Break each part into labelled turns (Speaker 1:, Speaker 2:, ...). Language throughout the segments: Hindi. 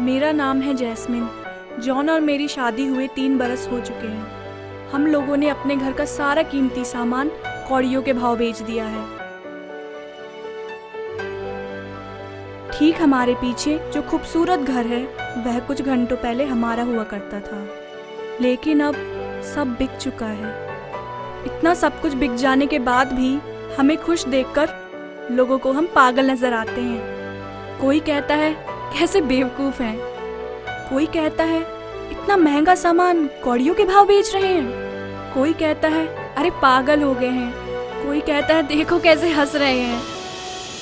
Speaker 1: मेरा नाम है जैस्मिन। जॉन और मेरी शादी हुए 3 बरस हो चुके हैं। हम लोगों ने अपने घर का सारा कीमती सामान कौड़ियों के भाव बेच दिया है। ठीक हमारे पीछे जो खूबसूरत घर है वह कुछ घंटों पहले हमारा हुआ करता था, लेकिन अब सब बिक चुका है। इतना सब कुछ बिक जाने के बाद भी हमें खुश देखकर लोगों को हम पागल नजर आते हैं। कोई कहता है कैसे बेवकूफ हैं, कोई कहता है इतना महंगा सामान कौड़ियों के भाव बेच रहे हैं, कोई कहता है अरे पागल हो गए हैं, कोई कहता है देखो कैसे हंस रहे हैं।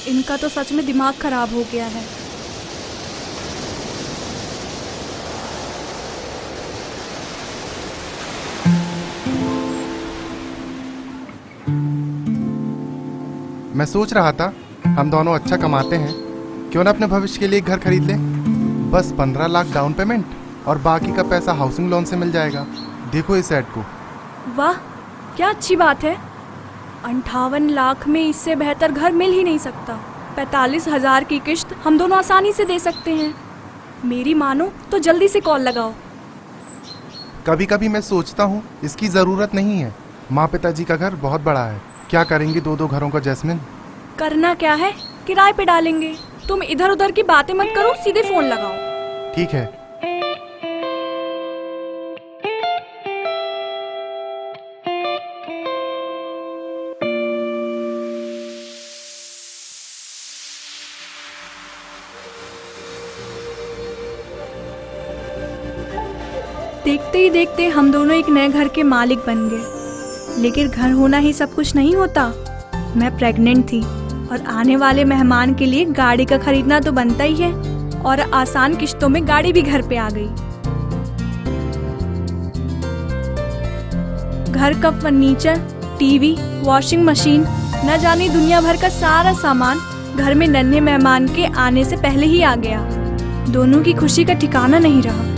Speaker 1: इनका तो सच में दिमाग खराब हो गया है।
Speaker 2: मैं सोच रहा था हम दोनों अच्छा कमाते हैं, क्यों ना अपने भविष्य के लिए एक घर खरीद लें। बस 15 लाख डाउन पेमेंट और बाकी का पैसा हाउसिंग लोन से मिल जाएगा। देखो इस ऐड को।
Speaker 1: वाह क्या अच्छी बात है। 58 लाख में इससे बेहतर घर मिल ही नहीं सकता। 45,000 की किश्त हम दोनों आसानी से दे सकते हैं। मेरी मानो तो जल्दी से कॉल लगाओ।
Speaker 2: कभी कभी मैं सोचता हूँ इसकी ज़रूरत नहीं है। माँ पिताजी का घर बहुत बड़ा है, क्या करेंगे 2-2 घरों का जैस्मिन।
Speaker 1: करना क्या है, किराए पे डालेंगे। तुम इधर उधर की बातें मत करो, सीधे फोन लगाओ।
Speaker 2: ठीक है।
Speaker 1: देखते ही देखते हम दोनों एक नए घर के मालिक बन गए। लेकिन घर होना ही सब कुछ नहीं होता। मैं प्रेग्नेंट थी और आने वाले मेहमान के लिए गाड़ी का खरीदना तो बनता ही है, और आसान किश्तों में गाड़ी भी घर पे आ गई। घर का फर्नीचर, टीवी, वॉशिंग मशीन, न जाने दुनिया भर का सारा सामान घर में नन्हे मेहमान के आने से पहले ही आ गया। दोनों की खुशी का ठिकाना नहीं रहा।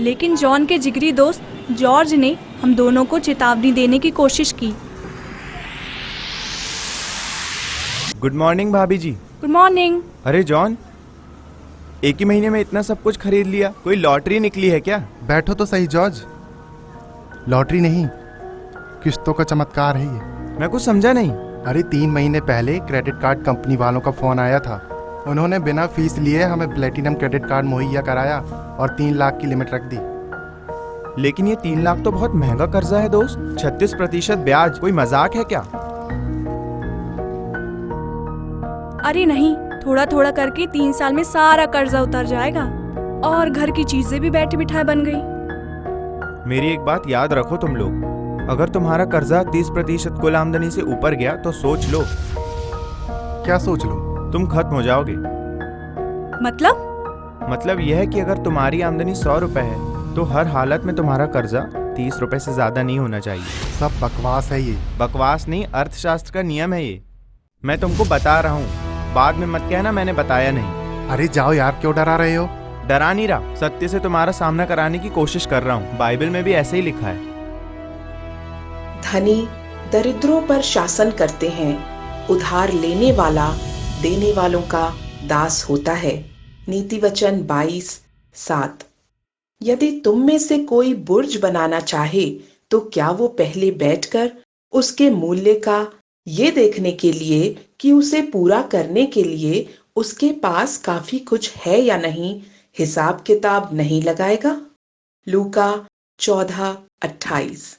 Speaker 1: लेकिन जॉन के जिगरी दोस्त जॉर्ज ने हम दोनों को चेतावनी देने की कोशिश की।
Speaker 3: गुड मॉर्निंग भाभी जी।
Speaker 1: Good morning.
Speaker 3: अरे जॉन, एक ही महीने में इतना सब कुछ खरीद लिया, कोई लॉटरी निकली है क्या?
Speaker 2: बैठो तो सही जॉर्ज। लॉटरी नहीं, किश्तों का चमत्कार है ये।
Speaker 3: मैं कुछ समझा नहीं।
Speaker 2: अरे 3 महीने पहले क्रेडिट कार्ड कंपनी वालों का फोन आया था। उन्होंने बिना फीस लिए हमें प्लेटिनम क्रेडिट कार्ड मुहैया कराया और 3 लाख की लिमिट रख दी।
Speaker 3: लेकिन ये 3 लाख तो बहुत महंगा कर्जा है दोस्त। 36% ब्याज, कोई मजाक है क्या?
Speaker 1: अरे नहीं, थोड़ा थोड़ा करके 3 साल में सारा कर्जा उतर जाएगा और घर की चीजें भी बैठे बिठाए बन गई।
Speaker 3: मेरी एक बात याद रखो तुम लोग, अगर तुम्हारा कर्जा 30% कुल आमदनी से ऊपर गया तो सोच लो।
Speaker 2: क्या सोच लो?
Speaker 3: तुम खत्म हो जाओगे। मतलब यह है कि अगर तुम्हारी आमदनी 100 रुपए है तो हर हालत में तुम्हारा कर्जा 30 रुपए से ज्यादा नहीं होना चाहिए।
Speaker 2: सब बकवास है ये।
Speaker 3: बकवास नहीं, अर्थशास्त्र का नियम है ये। मैं तुमको बता रहा हूँ, बाद में मत कहना मैंने बताया नहीं।
Speaker 2: अरे जाओ यार, क्यों डरा रहे हो?
Speaker 3: डरा नहीं रहा, सत्य से तुम्हारा सामना कराने की कोशिश कर रहा हूँ। बाइबल में भी ऐसे ही लिखा है।
Speaker 4: धनी दरिद्रों पर शासन करते हैं, उधार लेने वाला देने वालों का दास होता है। नीति वचन 22:7। यदि तुम में से कोई बुर्ज बनाना चाहे तो क्या वो पहले बैठकर उसके मूल्य का ये देखने के लिए कि उसे पूरा करने के लिए उसके पास काफी कुछ है या नहीं हिसाब किताब नहीं लगाएगा? लूका 14:28।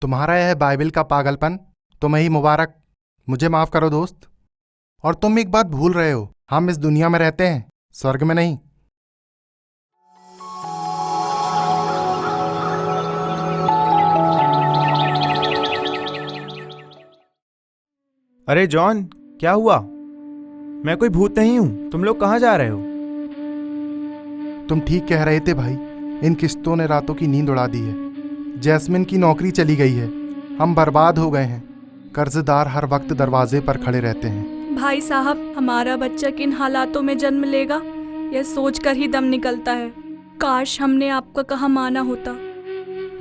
Speaker 2: तुम्हारा यह बाइबल का पागलपन तुम्हें ही मुबारक। मुझे माफ करो दोस्त। और तुम एक बात भूल रहे हो, हम इस दुनिया में रहते हैं, स्वर्ग में नहीं।
Speaker 3: अरे जॉन, क्या हुआ? मैं कोई भूत नहीं हूँ। तुम लोग कहाँ जा रहे हो?
Speaker 2: तुम ठीक कह रहे थे भाई, इन किस्तों ने रातों की नींद उड़ा दी है। जैस्मिन की नौकरी चली गई है, हम बर्बाद हो गए हैं। कर्जदार हर वक्त दरवाजे पर खड़े रहते हैं।
Speaker 1: भाई साहब, हमारा बच्चा किन हालातों में जन्म लेगा यह सोचकर ही दम निकलता है। काश हमने आपका कहा माना होता।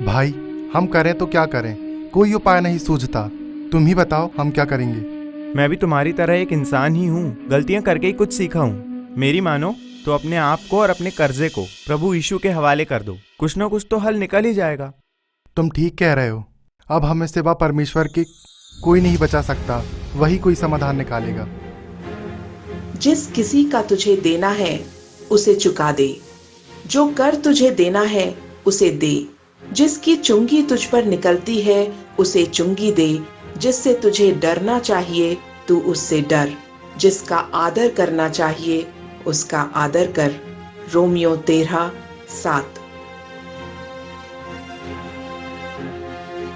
Speaker 2: भाई हम करें तो क्या करें, कोई उपाय नहीं सूझता। तुम ही बताओ हम क्या करेंगे।
Speaker 3: मैं भी तुम्हारी तरह एक इंसान ही हूँ, गलतियाँ करके ही कुछ सीखा हूँ। मेरी मानो तो अपने आप को और अपने कर्जे को प्रभु यीशु के हवाले कर दो, कुछ ना कुछ तो हल निकल ही जाएगा।
Speaker 2: तुम ठीक कह रहे हो। अब हमें सिवा परमेश्वर के कोई नहीं बचा सकता, वही कोई समाधान निकालेगा।
Speaker 4: जिस किसी का तुझे देना है उसे चुका दे, जो कर तुझे देना है उसे दे। जिसकी चुंगी तुझ पर निकलती है उसे चुंगी दे। जिससे तुझे डरना चाहिए तू उससे डर। जिसका आदर करना चाहिए उसका आदर कर। रोमियो 13:7।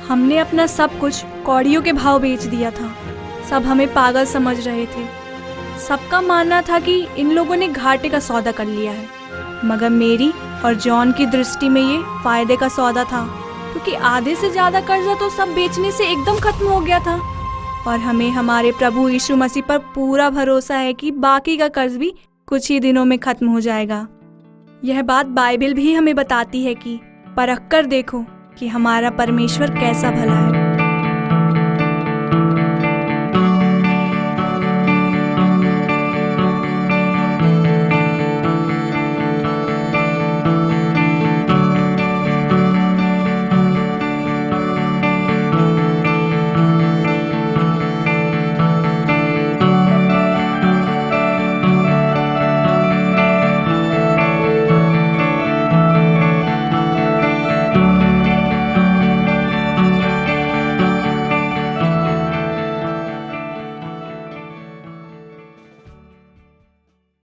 Speaker 1: हमने अपना सब कुछ कौड़ियों के भाव बेच दिया था। सब हमें पागल समझ रहे थे। सबका मानना था कि इन लोगों ने घाटे का सौदा कर लिया है, मगर मेरी और जॉन की दृष्टि में ये फायदे का सौदा था, क्योंकि आधे से ज्यादा कर्जा तो सब बेचने से एकदम खत्म हो गया था। और हमें हमारे प्रभु यीशु मसीह पर पूरा भरोसा है कि बाकी का कर्ज भी कुछ ही दिनों में खत्म हो जाएगा। यह बात बाइबल भी हमें बताती है कि परख कर देखो कि हमारा परमेश्वर कैसा भला है।